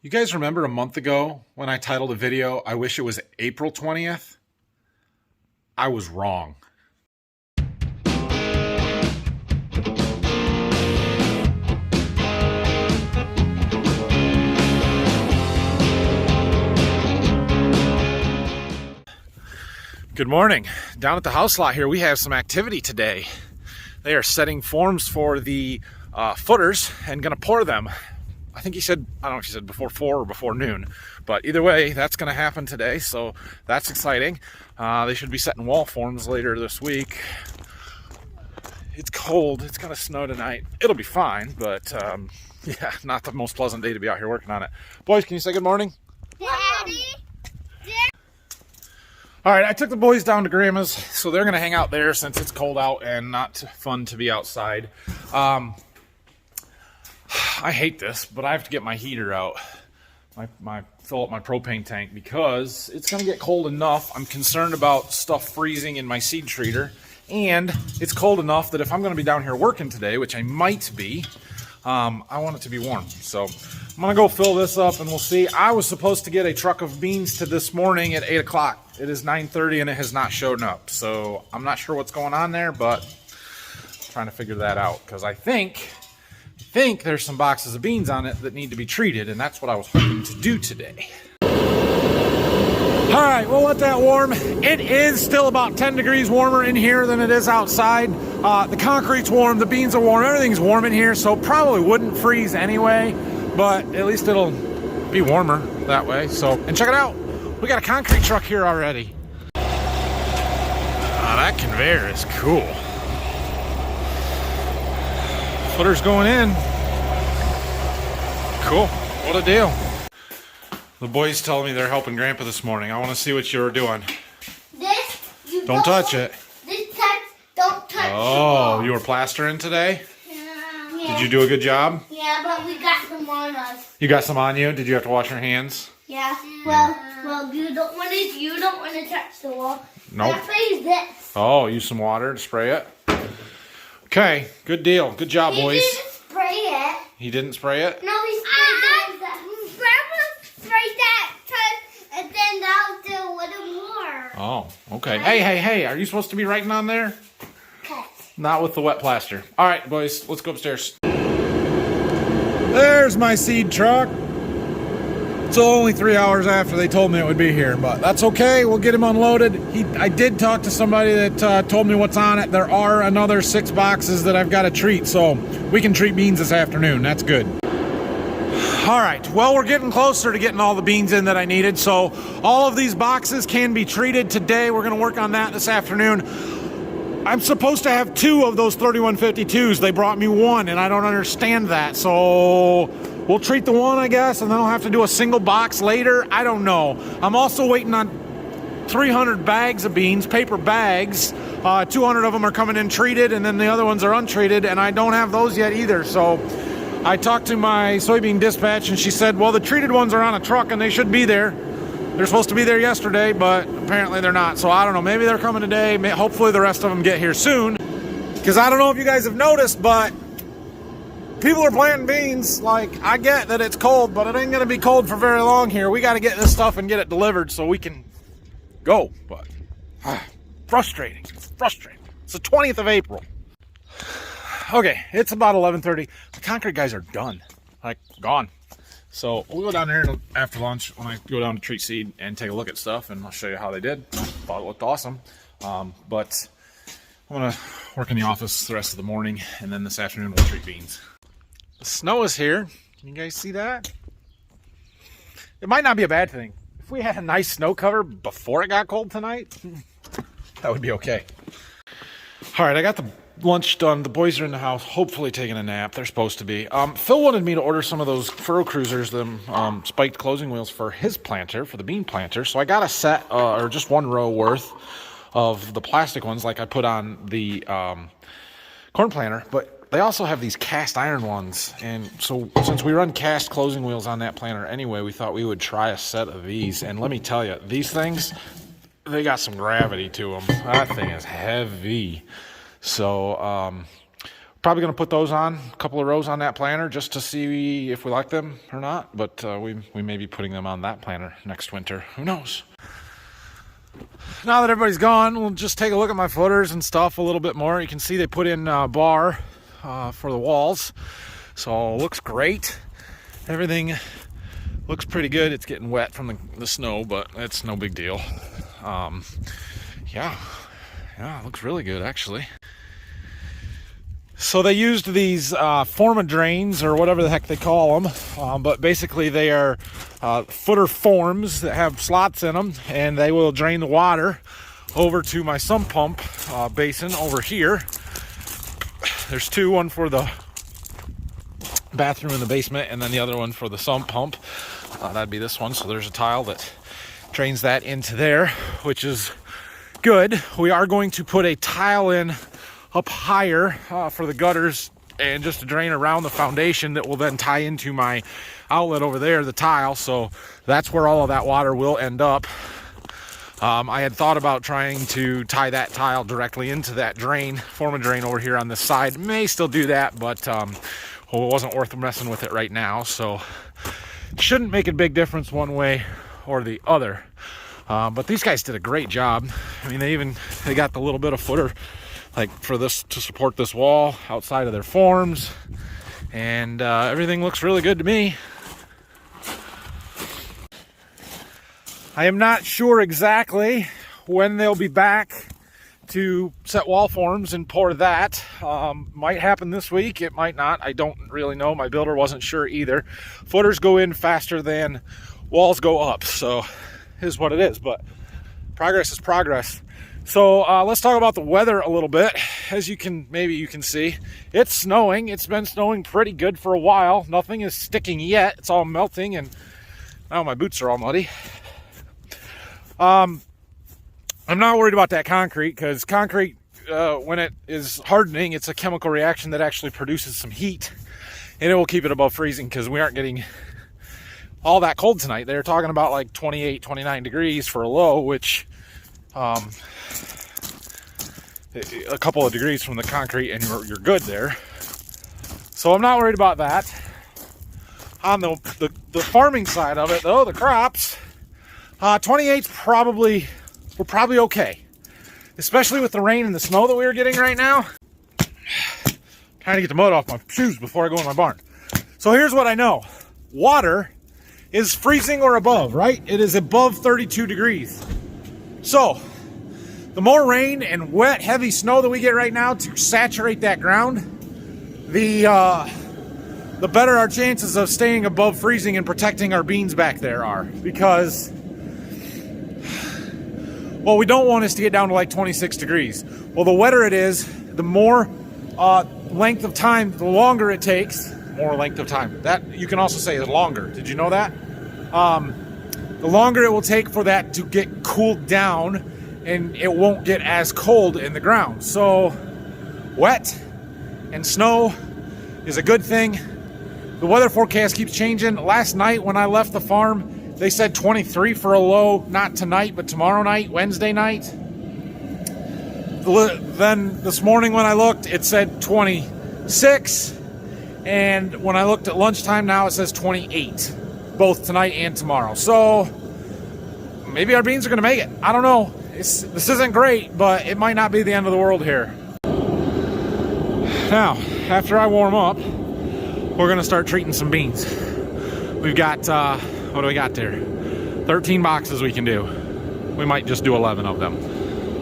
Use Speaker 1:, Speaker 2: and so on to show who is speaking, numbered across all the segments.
Speaker 1: You guys remember a month ago when I titled a video, I wish it was April 20th? I was wrong. Good morning. Down at the house lot here, we have some activity today. They are setting forms for the footers and gonna pour them. I think he said, I don't know if he said before 4 or before noon, but either way, that's going to happen today, so that's exciting. They should be setting wall forms later this week. It's cold. It's going to snow tonight. It'll be fine, but yeah, not the most pleasant day to be out here working on it. Boys, can you say good morning?
Speaker 2: Daddy?
Speaker 1: All right, I took the boys down to Grandma's, so they're going to hang out there since it's cold out and not fun to be outside. I hate this, but I have to get my heater out, fill up my propane tank because it's going to get cold enough. I'm concerned about stuff freezing in my seed treater, and it's cold enough that if I'm going to be down here working today, which I might be, I want it to be warm. So I'm going to go fill this up and we'll see. I was supposed to get a truck of beans to this morning at 8 o'clock. It is 9:30 and it has not shown up. So I'm not sure what's going on there, but I'm trying to figure that out because I think there's some boxes of beans on it that need to be treated, and that's what I was hoping to do today. All right, we'll let that warm. It is still about 10 degrees warmer in here than it is outside. The concrete's warm, the beans are warm, everything's warm in here, so probably wouldn't freeze anyway, but at least it'll be warmer that way. So, and check it out, we got a concrete truck here already. That conveyor is cool. Footer's going in. Cool. What a deal. The boys told me they're helping Grandpa this morning. I want to see what you're doing. Don't touch it.
Speaker 2: Don't touch.
Speaker 1: Oh, you were plastering today?
Speaker 2: Yeah.
Speaker 1: Did you do a good job?
Speaker 2: Yeah, but we got some on us.
Speaker 1: You got some on you? Did you have to wash your hands?
Speaker 2: Yeah. Well, you don't want to touch the wall.
Speaker 1: Nope.
Speaker 2: That is this.
Speaker 1: Oh, use some water to spray it? Okay, good deal. Good job, boys.
Speaker 2: He didn't spray it.
Speaker 1: He didn't spray it?
Speaker 2: No, he sprayed that. Grandma sprayed that, and then that was a little more.
Speaker 1: Oh, okay. Hey, are you supposed to be writing on there?
Speaker 2: Okay.
Speaker 1: Not with the wet plaster. All right, boys, let's go upstairs. There's my seed truck. It's only 3 hours after they told me it would be here, but that's okay. We'll get him unloaded. I did talk to somebody that told me what's on it. There are another 6 boxes that I've got to treat, so we can treat beans this afternoon. That's good. All right, well, we're getting closer to getting all the beans in that I needed, so all of these boxes can be treated today. We're going to work on that this afternoon. I'm supposed to have 2 of those 3152s. They brought me 1, and I don't understand that, so we'll treat the 1, I guess, and then I'll have to do a single box later. I don't know. I'm also waiting on 300 bags of beans, paper bags. 200 of them are coming in treated, and then the other ones are untreated, and I don't have those yet either. So I talked to my soybean dispatch, and she said, well, the treated ones are on a truck, and they should be there. They're supposed to be there yesterday, but apparently they're not. So I don't know. Maybe they're coming today. Hopefully the rest of them get here soon. Because I don't know if you guys have noticed, but people are planting beans. Like, I get that it's cold, but it ain't going to be cold for very long here. We got to get this stuff and get it delivered so we can go. But frustrating. It's frustrating. It's the 20th of April. Okay, it's about 11:30. The concrete guys are done. Like, gone. So we'll go down there after lunch when I go down to treat seed and take a look at stuff, and I'll show you how they did. Thought it looked awesome. But I'm going to work in the office the rest of the morning, and then this afternoon we'll treat beans. The snow is here. Can you guys see that? It might not be a bad thing. If we had a nice snow cover before it got cold tonight, that would be okay. All right, I got the lunch done. The boys are in the house, hopefully taking a nap. They're supposed to be. Phil wanted me to order some of those furrow cruisers, them spiked closing wheels for his planter, for the bean planter. So I got a set, or just 1 row worth of the plastic ones like I put on the corn planter, but they also have these cast iron ones, and so since we run cast closing wheels on that planter anyway, we thought we would try a set of these. And let me tell you, these things, they got some gravity to them. That thing is heavy. So Probably going to put those on, a couple of rows on that planter just to see if we like them or not. But we may be putting them on that planter next winter. Who knows? Now that everybody's gone, we'll just take a look at my footers and stuff a little bit more. You can see they put in bar for the walls. So it looks great. Everything looks pretty good. It's getting wet from the snow, but it's no big deal. Yeah, it looks really good actually. So they used these forma drains, or whatever the heck they call them, but basically they are footer forms that have slots in them, and they will drain the water over to my sump pump basin over here. There's two, one for the bathroom in the basement, and then the other one for the sump pump. That'd be this one. So there's a tile that drains that into there, which is good. We are going to put a tile in up higher for the gutters and just to drain around the foundation that will then tie into my outlet over there, the tile. So that's where all of that water will end up. I had thought about trying to tie that tile directly into that drain, forma drain over here on this side. May still do that, but well, it wasn't worth messing with it right now. So shouldn't make a big difference one way or the other. But these guys did a great job. I mean, they got the little bit of footer like for this to support this wall outside of their forms, and everything looks really good to me. I am not sure exactly when they'll be back to set wall forms and pour that. Might happen this week, it might not, I don't really know. My builder wasn't sure either. Footers go in faster than walls go up, so is what it is, but progress is progress. So let's talk about the weather a little bit. As you can see, it's snowing. It's been snowing pretty good for a while. Nothing is sticking yet. It's all melting, and now my boots are all muddy. I'm not worried about that concrete, because concrete, when it is hardening, it's a chemical reaction that actually produces some heat, and it will keep it above freezing, because we aren't getting all that cold tonight. They're talking about like 28, 29 degrees for a low, which a couple of degrees from the concrete and you're good there. So I'm not worried about that. On the farming side of it though, the crops, 28's we're probably okay, especially with the rain and the snow that we were getting right now. Trying to get the mud off my shoes before I go in my barn. So here's what I know. Water is freezing or above, right? It is above 32 degrees. So the more rain and wet, heavy snow that we get right now to saturate that ground, the better our chances of staying above freezing and protecting our beans back there are. Because what we don't want is to get down to like 26 degrees. Well, the wetter it is, the more length of time, the longer it takes. More length of time. That you can also say is longer. Did you know that? The longer it will take for that to get cooled down, and it won't get as cold in the ground. So wet and snow is a good thing. The weather forecast keeps changing. Last night when I left the farm, they said 23 for a low, not tonight, but tomorrow night, Wednesday night. Then this morning when I looked, it said 26. And when I looked at lunchtime now, it says 28, both tonight and tomorrow. So maybe our beans are going to make it. I don't know. This isn't great, but it might not be the end of the world here. Now, after I warm up, we're going to start treating some beans. We've got, what do we got there? 13 boxes we can do. We might just do 11 of them,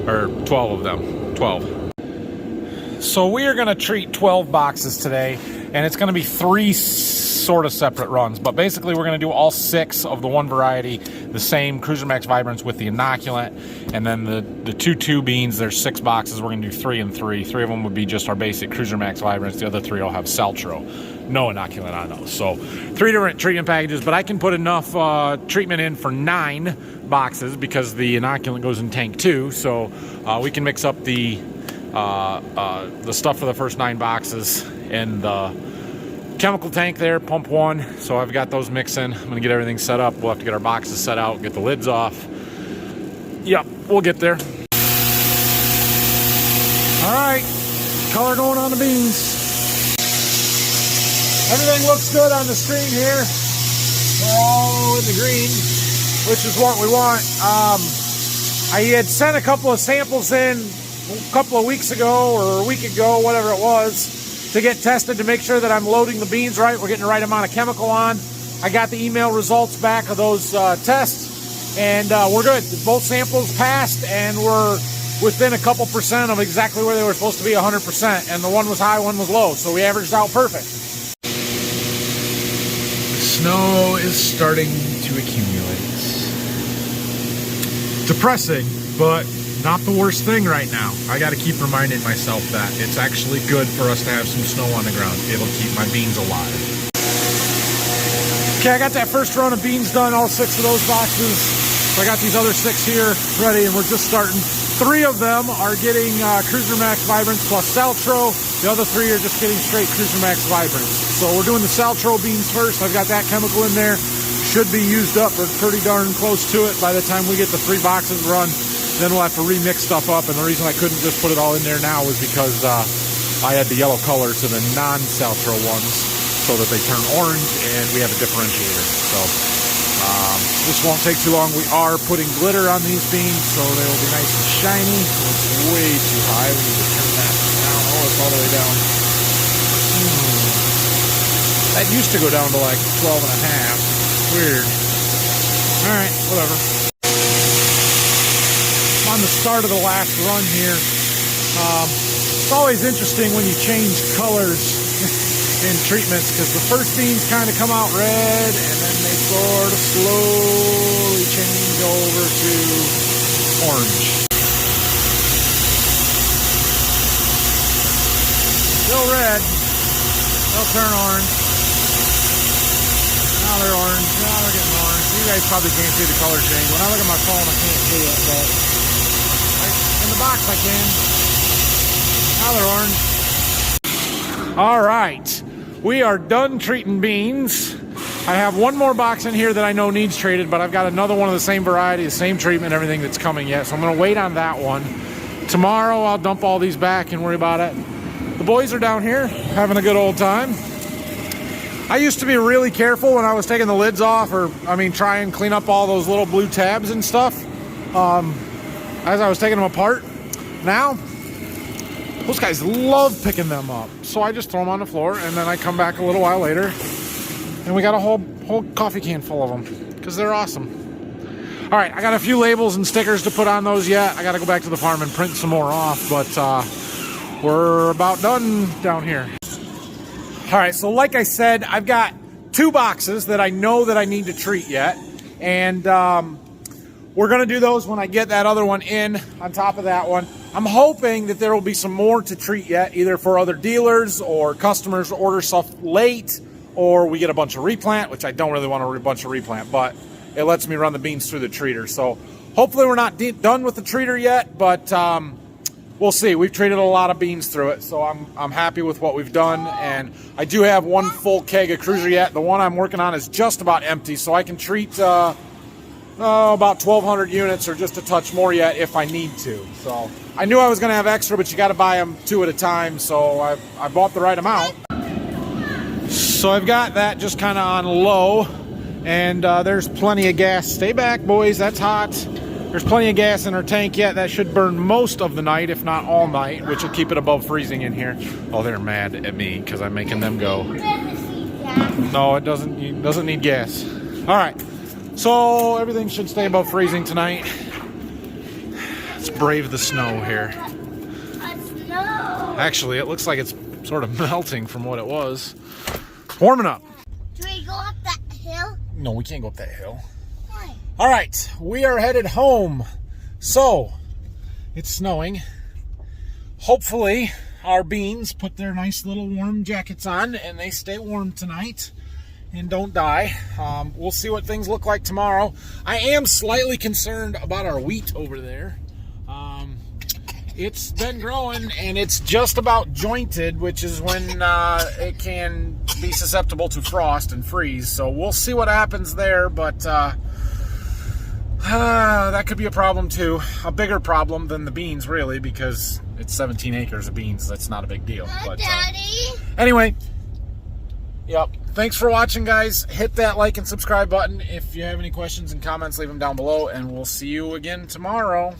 Speaker 1: or 12 of them, 12. So we are going to treat 12 boxes today, and it's going to be 3 sort of separate runs, but basically we're going to do all 6 of the one variety, the same Cruiser Max Vibrance with the inoculant, and then the 2 beans, there's 6 boxes. We're going to do 3 and 3. 3 of them would be just our basic Cruiser Max Vibrance. The other 3 will have Saltro, no inoculant on those. So 3 different treatment packages, but I can put enough treatment in for 9 boxes because the inoculant goes in tank 2. So we can mix up the stuff for the first 9 boxes and the chemical tank there, pump 1. So I've got those mixing. I'm gonna get everything set up. We'll have to get our boxes set out, get the lids off. Yep, we'll get there. All right, color going on the beans. Everything looks good on the screen here. We're all in the green, which is what we want. I had sent a couple of samples in a couple of weeks ago or a week ago, whatever it was, to get tested to make sure that I'm loading the beans right. We're getting the right amount of chemical on. I got the email results back of those tests, and we're good. Both samples passed, and we're within a couple percent of exactly where they were supposed to be, 100%. And the one was high, one was low, so we averaged out perfect. Snow is starting to accumulate. Depressing, but not the worst thing right now. I got to keep reminding myself that it's actually good for us to have some snow on the ground. It'll keep my beans alive. Okay, I got that first run of beans done, all 6 of those boxes. So I got these other 6 here ready, and we're just starting. 3 of them are getting Cruiser Max Vibrance plus Saltro. The other 3 are just getting straight Cruiser Max Vibrance. So we're doing the Saltro beans first. I've got that chemical in there. Should be used up or pretty darn close to it by the time we get the 3 boxes run. Then we'll have to remix stuff up. And the reason I couldn't just put it all in there now was because I had the yellow color to the non-Saltro ones so that they turn orange and we have a differentiator. So this won't take too long. We are putting glitter on these beans, so they will be nice and shiny. It's way too high. We need to turn that down. Oh, it's all the way down. That used to go down to like 12 and a half. Weird. All right, whatever. I'm on the start of the last run here. It's always interesting when you change colors in treatments, because the first beans kind of come out red and then they sort of slowly change over to orange. Still red. They'll turn orange. Now they're orange. Now they're getting orange. You guys probably can't see the color change. When I look at my phone, I can't see it, but in the box I can. Now they're orange. All right. We are done treating beans. I have one more box in here that I know needs treated, but I've got another one of the same variety, the same treatment, everything that's coming yet. So I'm going to wait on that one. Tomorrow I'll dump all these back and worry about it. The boys are down here having a good old time. I used to be really careful when I was taking the lids off, or try and clean up all those little blue tabs and stuff as I was taking them apart. Now, those guys love picking them up. So I just throw them on the floor, and then I come back a little while later, and we got a whole coffee can full of them, because they're awesome. All right, I got a few labels and stickers to put on those yet. I got to go back to the farm and print some more off, but we're about done down here. All right, so like I said, I've got 2 boxes that I know that I need to treat yet, and we're going to do those when I get that other one in on top of that one. I'm hoping that there will be some more to treat yet, either for other dealers or customers order stuff late, or we get a bunch of replant, which I don't really want a bunch of replant, but it lets me run the beans through the treater. So hopefully we're not done with the treater yet, but we'll see. We've treated a lot of beans through it, so I'm happy with what we've done. And I do have 1 full keg of Cruiser yet. The one I'm working on is just about empty, so I can treat about 1,200 units or just a touch more yet if I need to. So I knew I was going to have extra, but you got to buy them 2 at a time, so I bought the right amount. So I've got that just kind of on low, and there's plenty of gas. Stay back, boys. That's hot. There's plenty of gas in our tank yet. That should burn most of the night, if not all night, which will keep it above freezing in here. Oh, they're mad at me because I'm making them go. No, it doesn't need gas. All right. So everything should stay above freezing tonight. Let's brave the snow here. Actually, it looks like it's sort of melting from what it was. Warming up.
Speaker 2: Do we go up that hill?
Speaker 1: No, we can't go up that hill.
Speaker 2: Why?
Speaker 1: All right, we are headed home. So, it's snowing. Hopefully, our beans put their nice little warm jackets on and they stay warm tonight and don't die. We'll see what things look like tomorrow. I am slightly concerned about our wheat over there. It's been growing and it's just about jointed, which is when it can be susceptible to frost and freeze. So we'll see what happens there, but that could be a problem too. A bigger problem than the beans, really, because it's 17 acres of beans. That's not a big deal. But
Speaker 2: Daddy.
Speaker 1: anyway, Yep. Thanks for watching, guys. Hit that like and subscribe button. If you have any questions and comments, leave them down below, and we'll see you again tomorrow.